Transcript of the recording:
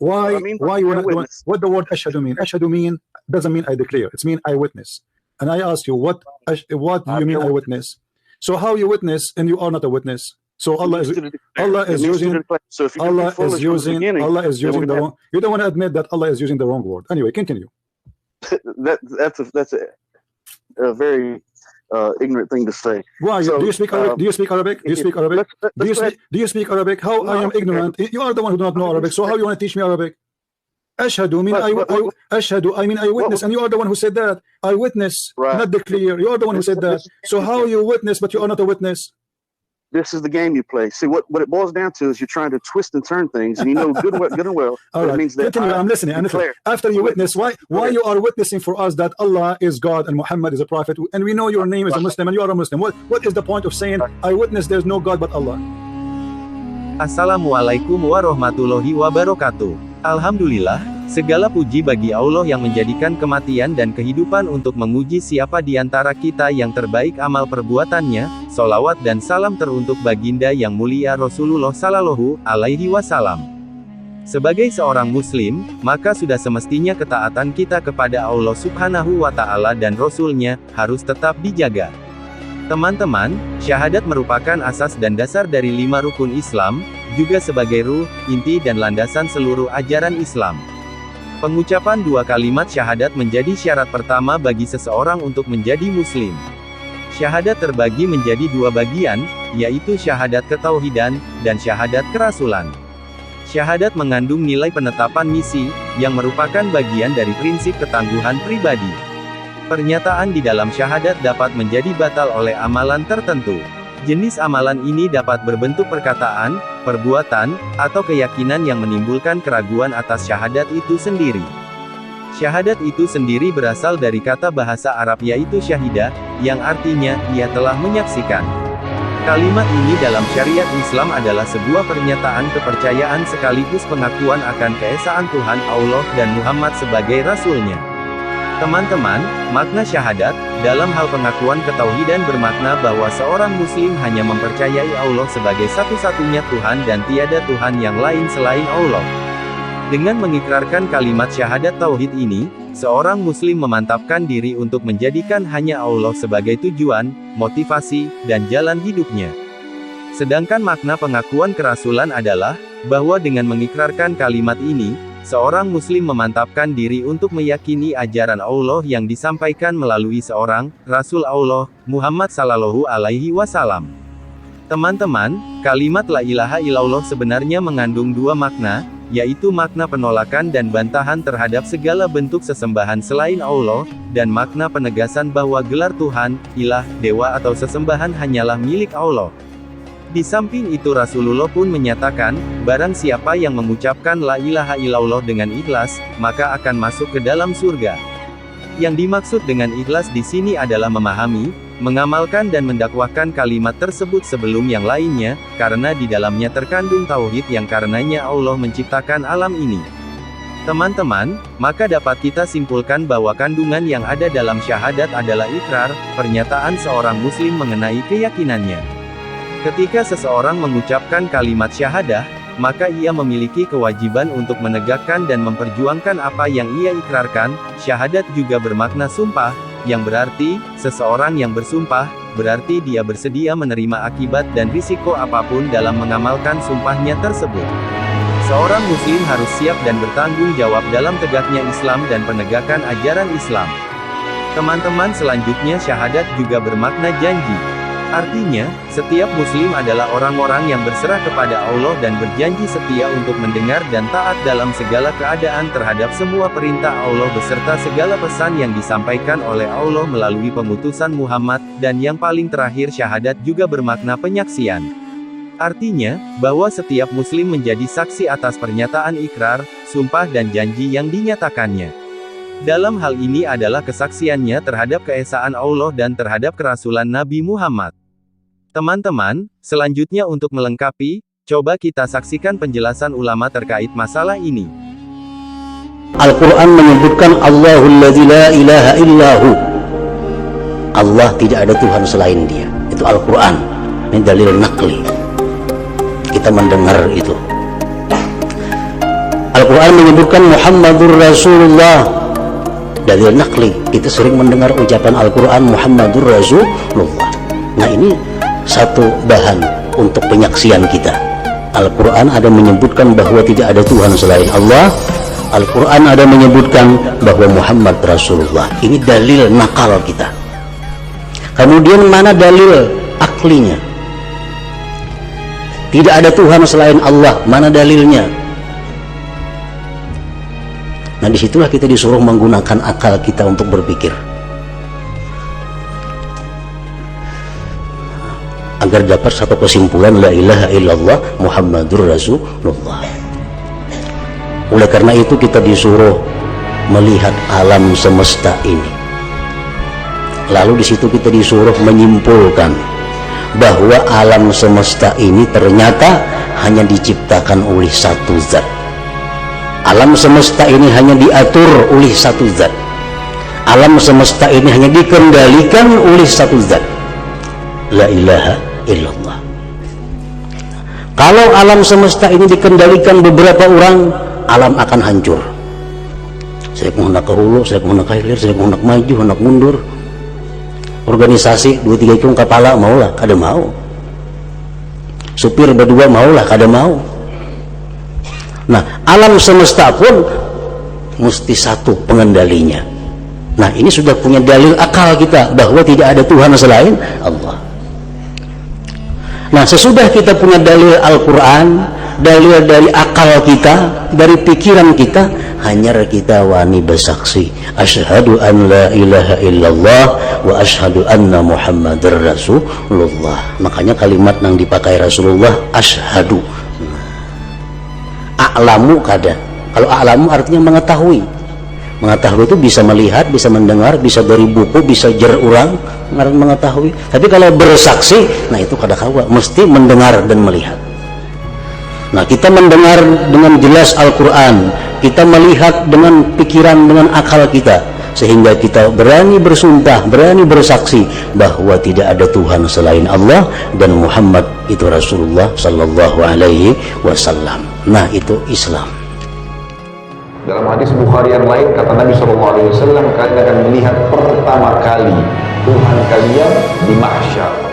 Why? I mean, Why you not doing? eyewitness. What the word ashhadu mean? Ashhadu doesn't mean I declare. It's mean eyewitness. And I ask you, what do you mean eyewitness? So how you witness and you are not a witness? So Allah is using Allah is using the wrong. You don't want to admit that Allah is using the wrong word. Anyway, continue. That's a very ignorant thing to say. Why? So, do you speak Arabic? Do you speak Arabic? Do you speak Arabic? Do you speak Arabic? How I am ignorant? You are the one who do not know Arabic. So how you want to teach me Arabic? Ashhadu mean ashhadu. I mean I witness, and you are the one who said that. I witness, not declare. You are the one who said that. So how you witness, but you are not a witness? This is the game you play. See, what it boils down to is you're trying to twist and turn things, and you know good and well. All right. It means that I'm listening. After you witness, why you are witnessing for us that Allah is God and Muhammad is a prophet, and we know your name is a Muslim and you are a Muslim. What is the point of saying I witness there's no God but Allah? Assalamualaikum warahmatullahi wabarakatuh. Alhamdulillah, segala puji bagi Allah yang menjadikan kematian dan kehidupan untuk menguji siapa di antara kita yang terbaik amal perbuatannya. Sholawat dan salam teruntuk baginda yang mulia Rasulullah Sallallahu Alaihi Wasallam. Sebagai seorang Muslim, maka sudah semestinya ketaatan kita kepada Allah Subhanahu wa Ta'ala dan Rasul-Nya harus tetap dijaga. Teman-teman, syahadat merupakan asas dan dasar dari 5 rukun Islam, juga sebagai ruh, inti dan landasan seluruh ajaran Islam. Pengucapan 2 kalimat syahadat menjadi syarat pertama bagi seseorang untuk menjadi Muslim. Syahadat terbagi menjadi 2 bagian, yaitu syahadat ketauhidan, dan syahadat kerasulan. Syahadat mengandung nilai penetapan misi, yang merupakan bagian dari prinsip ketangguhan pribadi. Pernyataan di dalam syahadat dapat menjadi batal oleh amalan tertentu. Jenis amalan ini dapat berbentuk perkataan, perbuatan, atau keyakinan yang menimbulkan keraguan atas syahadat itu sendiri. Syahadat itu sendiri berasal dari kata bahasa Arab yaitu syahidah, yang artinya, ia telah menyaksikan. Kalimat ini dalam syariat Islam adalah sebuah pernyataan kepercayaan sekaligus pengakuan akan keesaan Tuhan Allah dan Muhammad sebagai Rasul-Nya. Teman-teman, makna syahadat, dalam hal pengakuan ketauhidan bermakna bahwa seorang Muslim hanya mempercayai Allah sebagai satu-satunya Tuhan dan tiada Tuhan yang lain selain Allah. Dengan mengikrarkan kalimat syahadat tauhid ini, seorang Muslim memantapkan diri untuk menjadikan hanya Allah sebagai tujuan, motivasi, dan jalan hidupnya. Sedangkan makna pengakuan kerasulan adalah, bahwa dengan mengikrarkan kalimat ini, seorang Muslim memantapkan diri untuk meyakini ajaran Allah yang disampaikan melalui seorang Rasul Allah, Muhammad Sallallahu Alaihi Wasallam. Teman-teman, kalimat La ilaha illallah sebenarnya mengandung 2 makna, yaitu makna penolakan dan bantahan terhadap segala bentuk sesembahan selain Allah, dan makna penegasan bahwa gelar Tuhan, ilah, dewa atau sesembahan hanyalah milik Allah. Di samping itu Rasulullah pun menyatakan, barang siapa yang mengucapkan La ilaha illallah dengan ikhlas, maka akan masuk ke dalam surga. Yang dimaksud dengan ikhlas di sini adalah memahami, mengamalkan dan mendakwahkan kalimat tersebut sebelum yang lainnya, karena di dalamnya terkandung tauhid yang karenanya Allah menciptakan alam ini. Teman-teman, maka dapat kita simpulkan bahwa kandungan yang ada dalam syahadat adalah ikrar, pernyataan seorang Muslim mengenai keyakinannya. Ketika seseorang mengucapkan kalimat syahadah, maka ia memiliki kewajiban untuk menegakkan dan memperjuangkan apa yang ia ikrarkan. Syahadat juga bermakna sumpah, yang berarti, seseorang yang bersumpah, berarti dia bersedia menerima akibat dan risiko apapun dalam mengamalkan sumpahnya tersebut. Seorang Muslim harus siap dan bertanggung jawab dalam tegaknya Islam dan penegakan ajaran Islam. Teman-teman, selanjutnya syahadat juga bermakna janji. Artinya, setiap Muslim adalah orang-orang yang berserah kepada Allah dan berjanji setia untuk mendengar dan taat dalam segala keadaan terhadap semua perintah Allah beserta segala pesan yang disampaikan oleh Allah melalui pengutusan Muhammad, dan yang paling terakhir syahadat juga bermakna penyaksian. Artinya, bahwa setiap Muslim menjadi saksi atas pernyataan ikrar, sumpah dan janji yang dinyatakannya. Dalam hal ini adalah kesaksiannya terhadap keesaan Allah dan terhadap kerasulan Nabi Muhammad. Teman-teman, selanjutnya untuk melengkapi, coba kita saksikan penjelasan ulama terkait masalah ini. Al-Quran menyebutkan Allahul ladzi la ilaha illahu. Allah tidak ada Tuhan selain Dia. Itu Al-Quran. Ini dalil naqli. Kita mendengar itu. Al-Quran menyebutkan Muhammadur Rasulullah. Dalil naqli, kita sering mendengar ucapan Al-Quran Muhammadur Rasulullah. Nah, ini satu bahan untuk penyaksian kita. Al-Quran ada menyebutkan bahwa tidak ada Tuhan selain Allah. Al-Quran ada menyebutkan bahwa Muhammad Rasulullah. Ini dalil nakal kita. Kemudian mana dalil aklinya? Tidak ada Tuhan selain Allah, mana dalilnya? Nah, disitulah kita disuruh menggunakan akal kita untuk berpikir agar dapat satu kesimpulan, la ilaha illallah Muhammadur Rasulullah. Oleh karena itu kita disuruh melihat alam semesta ini, lalu di situ kita disuruh menyimpulkan bahwa alam semesta ini ternyata hanya diciptakan oleh satu zat. Alam semesta ini hanya diatur oleh satu zat. Alam semesta ini hanya dikendalikan oleh satu zat. La ilaha illallah. Kalau alam semesta ini dikendalikan beberapa orang, alam akan hancur. Saya mau hendak ke hulu, saya mau hendak ke hilir, saya mau hendak maju, hendak mundur. Organisasi 2-3 ikung kepala maulah, kada mau. Supir berdua maulah, kada mau. Nah, alam semesta pun mesti satu pengendalinya. Nah, ini sudah punya dalil akal kita bahwa tidak ada Tuhan selain Allah. Nah, sesudah kita punya dalil Al-Quran, dalil dari akal kita, dari pikiran kita, hanya kita wani bersaksi asyhadu an la ilaha illallah wa asyhadu anna muhammadar rasulullah. Makanya kalimat yang dipakai Rasulullah asyhadu. A'lamu kada. Kalau a'lamu artinya mengetahui. Mengetahui itu bisa melihat, bisa mendengar, bisa dari buku, bisa jer orang mengetahui. Tapi kalau bersaksi, nah itu kada kawa, mesti mendengar dan melihat. Nah, kita mendengar dengan jelas Al-Quran, kita melihat dengan pikiran, dengan akal kita, sehingga kita berani bersumpah, berani bersaksi bahwa tidak ada Tuhan selain Allah dan Muhammad itu Rasulullah sallallahu alaihi wasallam. Nah, itu Islam. Dalam hadis Bukhari yang lain kata Nabi SAW, kalian akan melihat pertama kali Tuhan kalian di mahsyar.